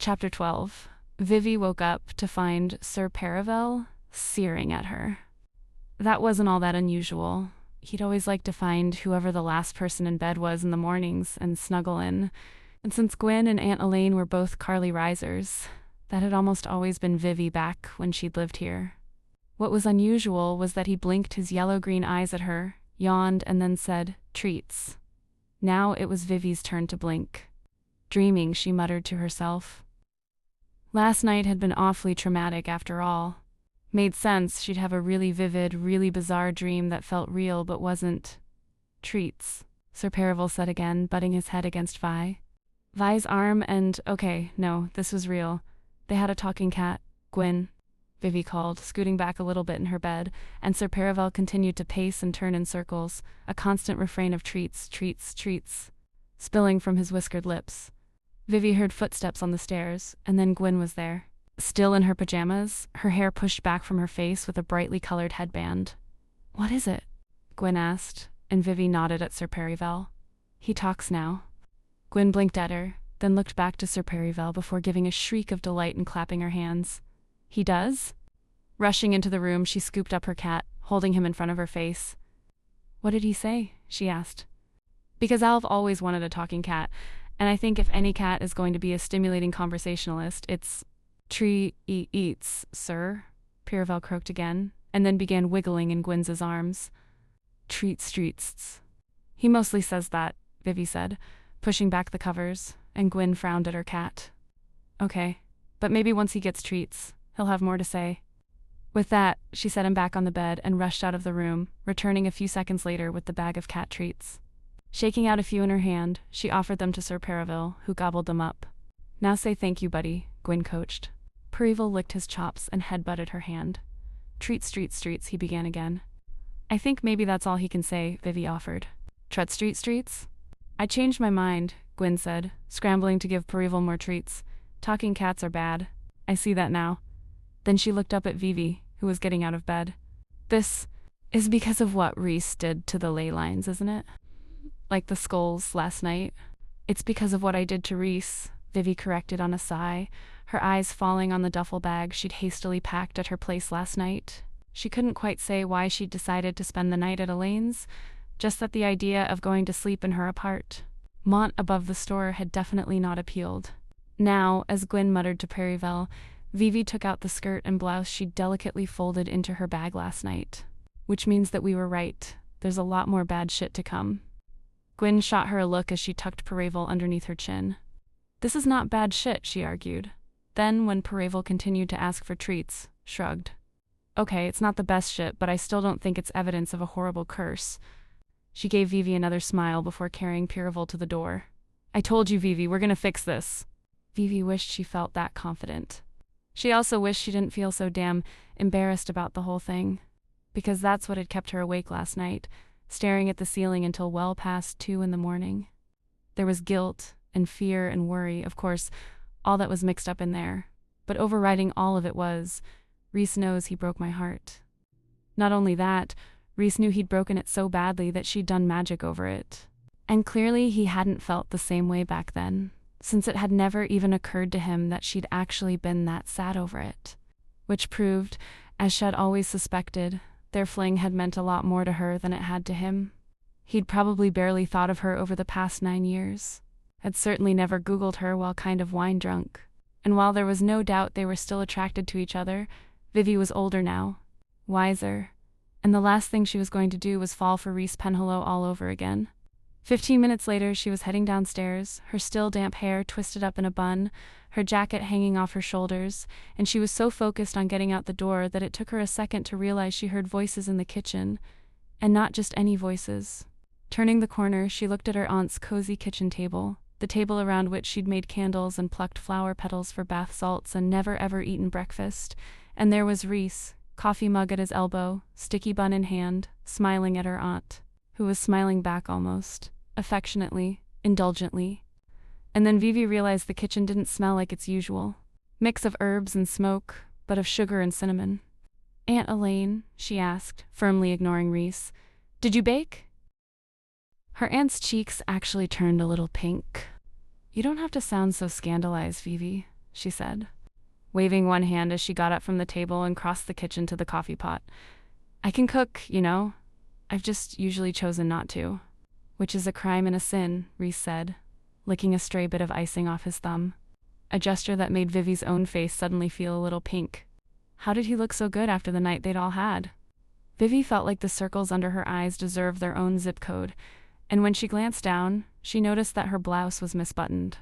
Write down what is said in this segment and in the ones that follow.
Chapter 12. Vivi woke up to find Sir Paravel searing at her. That wasn't all that unusual. He'd always liked to find whoever the last person in bed was in the mornings and snuggle in. And since Gwen and Aunt Elaine were both Carly risers, that had almost always been Vivi back when she'd lived here. What was unusual was that he blinked his yellow-green eyes at her, yawned, and then said, "Treats." Now it was Vivi's turn to blink. Dreaming, she muttered to herself. Last night had been awfully traumatic after all. Made sense she'd have a really vivid, really bizarre dream that felt real but wasn't. "Treats," Sir Paravel said again, butting his head against Vi. Vi's arm and, okay, no, this was real. They had a talking cat. "Gwen," Vivi called, scooting back a little bit in her bed, and Sir Paravel continued to pace and turn in circles, a constant refrain of treats, treats, treats, spilling from his whiskered lips. Vivi heard footsteps on the stairs, and then Gwen was there. Still in her pajamas, her hair pushed back from her face with a brightly colored headband. "What is it?" Gwen asked, and Vivi nodded at Sir Paravel. "He talks now." Gwen blinked at her, then looked back to Sir Paravel before giving a shriek of delight and clapping her hands. "He does?" Rushing into the room, she scooped up her cat, holding him in front of her face. "What did he say?" she asked. Because Alv always wanted a talking cat, and I think if any cat is going to be a stimulating conversationalist, it's eats, sir, Paravel croaked again, and then began wiggling in Gwen's arms. Treats. He mostly says that, Vivi said, pushing back the covers, and Gwen frowned at her cat. "Okay, but maybe once he gets treats, he'll have more to say." With that, she set him back on the bed and rushed out of the room, returning a few seconds later with the bag of cat treats. Shaking out a few in her hand, she offered them to Sir Paravel, who gobbled them up. "Now say thank you, buddy," Gwen coached. Paravel licked his chops and headbutted her hand. Treats, he began again. "I think maybe that's all he can say," Vivi offered. Treats? "I changed my mind," Gwen said, scrambling to give Paravel more treats. "Talking cats are bad. I see that now." Then she looked up at Vivi, who was getting out of bed. "This is because of what Reese did to the ley lines, isn't it? Like the skulls last night." "It's because of what I did to Reese," Vivi corrected on a sigh, her eyes falling on the duffel bag she'd hastily packed at her place last night. She couldn't quite say why she'd decided to spend the night at Elaine's, just that the idea of going to sleep in her apart. Mont above the store had definitely not appealed. Now, as Gwen muttered to Paravel, Vivi took out the skirt and blouse she'd delicately folded into her bag last night. "Which means that we were right. There's a lot more bad shit to come." Gwen shot her a look as she tucked Paravel underneath her chin. "This is not bad shit," she argued. Then, when Paravel continued to ask for treats, shrugged. "Okay, it's not the best shit, but I still don't think it's evidence of a horrible curse." She gave Vivi another smile before carrying Paravel to the door. "I told you, Vivi, we're gonna fix this." Vivi wished she felt that confident. She also wished she didn't feel so damn embarrassed about the whole thing, because that's what had kept her awake last night, staring at the ceiling until well past 2 in the morning. There was guilt and fear and worry, of course, all that was mixed up in there, but overriding all of it was, Reese knows he broke my heart. Not only that, Reese knew he'd broken it so badly that she'd done magic over it. And clearly he hadn't felt the same way back then, since it had never even occurred to him that she'd actually been that sad over it. Which proved, as she'd always suspected, their fling had meant a lot more to her than it had to him. He'd probably barely thought of her over the past 9 years. Had certainly never Googled her while kind of wine-drunk. And while there was no doubt they were still attracted to each other, Vivi was older now, wiser, and the last thing she was going to do was fall for Reese Penhallow all over again. 15 minutes later, she was heading downstairs, her still damp hair twisted up in a bun, her jacket hanging off her shoulders, and she was so focused on getting out the door that it took her a second to realize she heard voices in the kitchen, and not just any voices. Turning the corner, she looked at her aunt's cozy kitchen table, the table around which she'd made candles and plucked flower petals for bath salts and never ever eaten breakfast, and there was Reese, coffee mug at his elbow, sticky bun in hand, smiling at her aunt, who was smiling back almost, affectionately, indulgently. And then Vivi realized the kitchen didn't smell like its usual mix of herbs and smoke, but of sugar and cinnamon. "Aunt Elaine," she asked, firmly ignoring Reese, "did you bake?" Her aunt's cheeks actually turned a little pink. "You don't have to sound so scandalized, Vivi," she said, waving one hand as she got up from the table and crossed the kitchen to the coffee pot. I can cook, you know. I've just usually chosen not to. Which is a crime and a sin, Rhys said, licking a stray bit of icing off his thumb. A gesture that made Vivi's own face suddenly feel a little pink. How did he look so good after the night they'd all had? Vivi felt like the circles under her eyes deserved their own zip code, and when she glanced down, she noticed that her blouse was misbuttoned.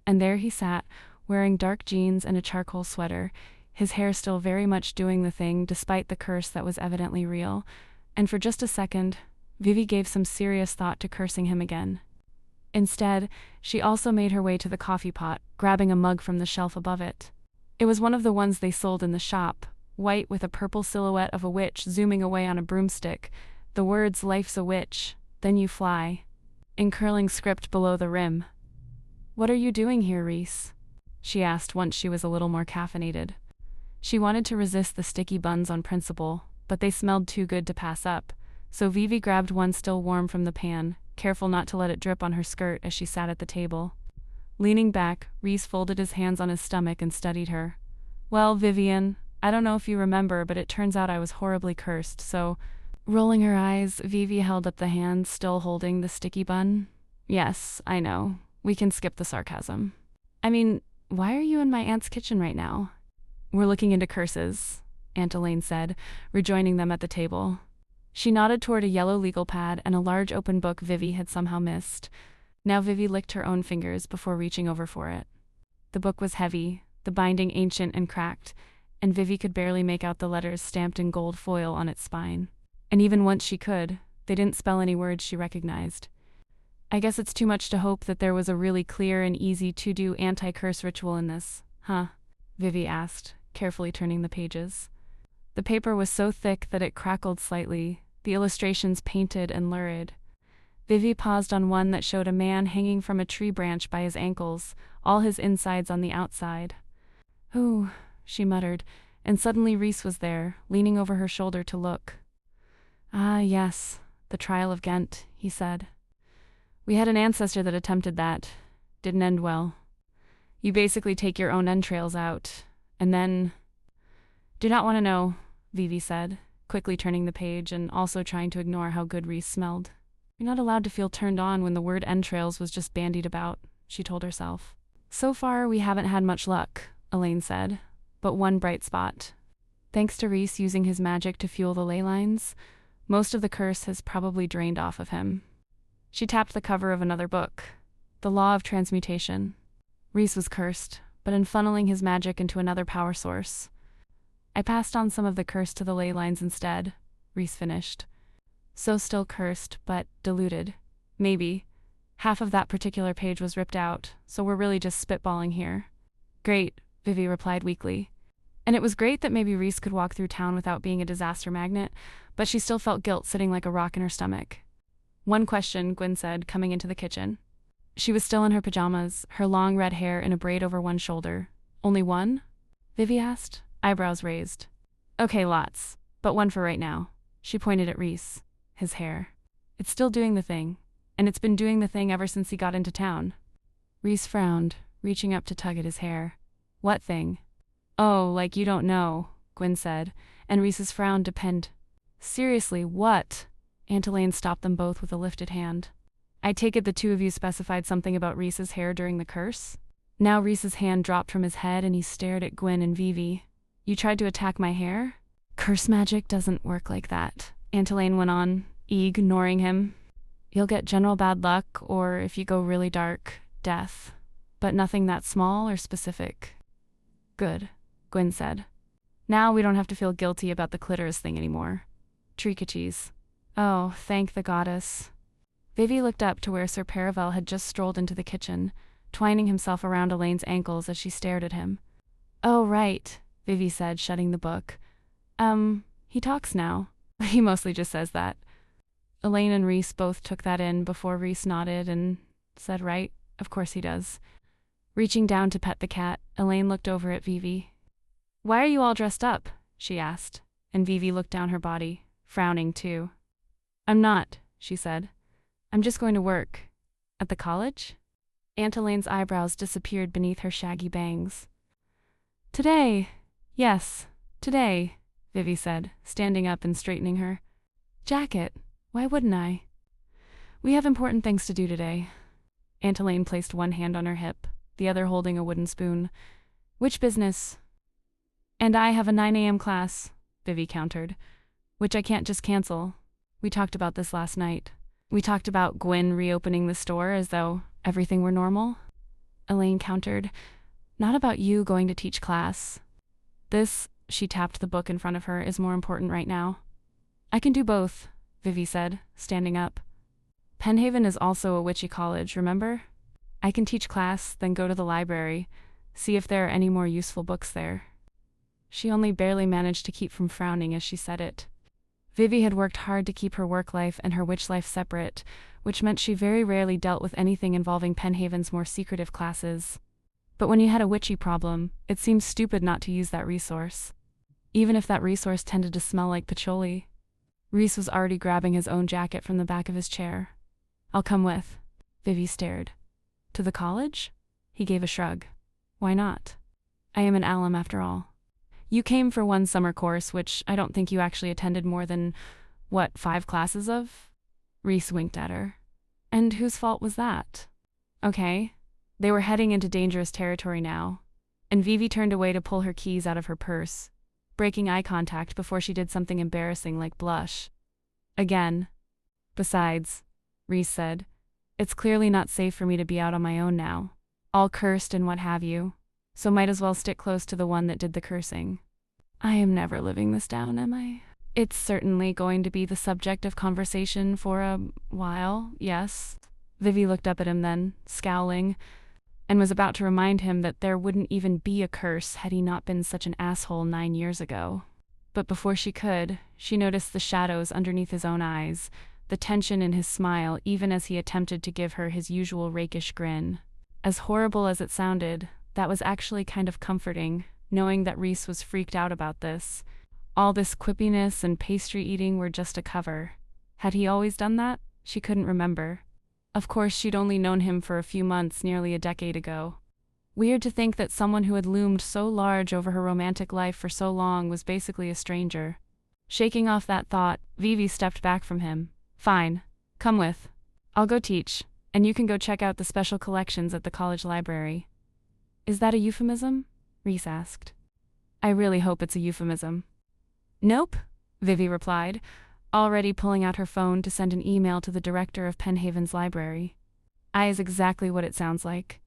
And there he sat, wearing dark jeans and a charcoal sweater, his hair still very much doing the thing despite the curse that was evidently real, and for just a second, Vivi gave some serious thought to cursing him again. Instead, she also made her way to the coffee pot, grabbing a mug from the shelf above it. It was one of the ones they sold in the shop, white with a purple silhouette of a witch zooming away on a broomstick, the words "Life's a witch, then you fly," in curling script below the rim. "What are you doing here, Rhys?" she asked once she was a little more caffeinated. She wanted to resist the sticky buns on principle, but they smelled too good to pass up, so Vivi grabbed one still warm from the pan, careful not to let it drip on her skirt as she sat at the table. Leaning back, Rhys folded his hands on his stomach and studied her. "Well, Vivian, I don't know if you remember, but it turns out I was horribly cursed, so—" Rolling her eyes, Vivi held up the hand still holding the sticky bun. "Yes, I know. We can skip the sarcasm. I mean, why are you in my aunt's kitchen right now?" "We're looking into curses," Aunt Elaine said, rejoining them at the table. She nodded toward a yellow legal pad and a large open book Vivi had somehow missed. Now Vivi licked her own fingers before reaching over for it. The book was heavy, the binding ancient and cracked, and Vivi could barely make out the letters stamped in gold foil on its spine. And even once she could, they didn't spell any words she recognized. "I guess it's too much to hope that there was a really clear and easy to-do anti-curse ritual in this, huh?" Vivi asked, carefully turning the pages. The paper was so thick that it crackled slightly, the illustrations painted and lurid. Vivi paused on one that showed a man hanging from a tree branch by his ankles, all his insides on the outside. "Ooh," she muttered, and suddenly Rhys was there, leaning over her shoulder to look. "Ah, yes, the trial of Ghent," he said. "We had an ancestor that attempted that. Didn't end well. You basically take your own entrails out, and then—" "Do not want to know," Vivi said, quickly turning the page and also trying to ignore how good Rhys smelled. "You're not allowed to feel turned on when the word entrails was just bandied about," she told herself. "So far, we haven't had much luck," Elaine said, but one bright spot. Thanks to Rhys using his magic to fuel the ley lines, most of the curse has probably drained off of him. She tapped the cover of another book, The Law of Transmutation. Rhys was cursed, but in funneling his magic into another power source. "I passed on some of the curse to the ley lines instead," Rhys finished. "So still cursed, but diluted. Maybe. Half of that particular page was ripped out, so we're really just spitballing here." "Great," Vivi replied weakly. And it was great that maybe Rhys could walk through town without being a disaster magnet, but she still felt guilt sitting like a rock in her stomach. "One question," Gwyn said, coming into the kitchen. She was still in her pajamas, her long red hair in a braid over one shoulder. "Only one?" Vivi asked, eyebrows raised. "Okay, lots, but one for right now." She pointed at Rhys. His hair. "It's still doing the thing, and it's been doing the thing ever since he got into town." Rhys frowned, reaching up to tug at his hair. "What thing?" "Oh, like you don't know," Gwyn said, and Rhys's frown deepened. "Seriously, what?" Aunt Elaine stopped them both with a lifted hand. "I take it the two of you specified something about Rhys's hair during the curse?" Now Rhys's hand dropped from his head and he stared at Gwyn and Vivi. "You tried to attack my hair?" "Curse magic doesn't work like that," Aunt Elaine went on, ignoring him. "You'll get general bad luck, or if you go really dark, death. But nothing that small or specific." "Good," Gwyn said. "Now we don't have to feel guilty about the clitoris thing anymore." "Tricachees." "Oh, thank the goddess." Vivi looked up to where Sir Paravel had just strolled into the kitchen, twining himself around Elaine's ankles as she stared at him. "Oh, right," Vivi said, shutting the book. He talks now. He mostly just says that." Elaine and Rhys both took that in before Rhys nodded and said, "Right, of course he does." Reaching down to pet the cat, Elaine looked over at Vivi. "Why are you all dressed up?" she asked, and Vivi looked down her body, frowning too. "I'm not," she said. "I'm just going to work." "At the college?" Aunt Elaine's eyebrows disappeared beneath her shaggy bangs. Today. Yes, today, Vivi said, standing up and straightening her jacket. Why wouldn't I? We have important things to do today. Aunt Elaine placed one hand on her hip, the other holding a wooden spoon. Which business? And I have a 9 a.m. class, Vivi countered, which I can't just cancel. We talked about this last night. We talked about Gwen reopening the store as though everything were normal. Elaine countered, not about you going to teach class. This, she tapped the book in front of her, is more important right now. I can do both, Vivi said, standing up. Penhaven is also a witchy college, remember? I can teach class, then go to the library, see if there are any more useful books there. She only barely managed to keep from frowning as she said it. Vivi had worked hard to keep her work life and her witch life separate, which meant she very rarely dealt with anything involving Penhaven's more secretive classes. But when you had a witchy problem, it seemed stupid not to use that resource. Even if that resource tended to smell like patchouli. Rhys was already grabbing his own jacket from the back of his chair. I'll come with. Vivi stared. To the college? He gave a shrug. Why not? I am an alum after all. You came for one summer course, which I don't think you actually attended more than, 5 classes of? Rhys winked at her. And whose fault was that? Okay. They were heading into dangerous territory now, and Vivi turned away to pull her keys out of her purse, breaking eye contact before she did something embarrassing like blush. Again. Besides, Rhys said, it's clearly not safe for me to be out on my own now, all cursed and what have you, so might as well stick close to the one that did the cursing. I am never living this down, am I? It's certainly going to be the subject of conversation for a while, yes. Vivi looked up at him then, scowling, and was about to remind him that there wouldn't even be a curse had he not been such an asshole 9 years ago. But before she could, she noticed the shadows underneath his own eyes, the tension in his smile even as he attempted to give her his usual rakish grin. As horrible as it sounded, that was actually kind of comforting, knowing that Rhys was freaked out about this. All this quippiness and pastry eating were just a cover. Had he always done that? She couldn't remember. Of course, she'd only known him for a few months nearly a decade ago. Weird to think that someone who had loomed so large over her romantic life for so long was basically a stranger. Shaking off that thought, Vivi stepped back from him. Fine. Come with. I'll go teach, and you can go check out the special collections at the college library. Is that a euphemism? Rhys asked. I really hope it's a euphemism. Nope, Vivi replied, already pulling out her phone to send an email to the director of Penhaven's library. Is exactly what it sounds like.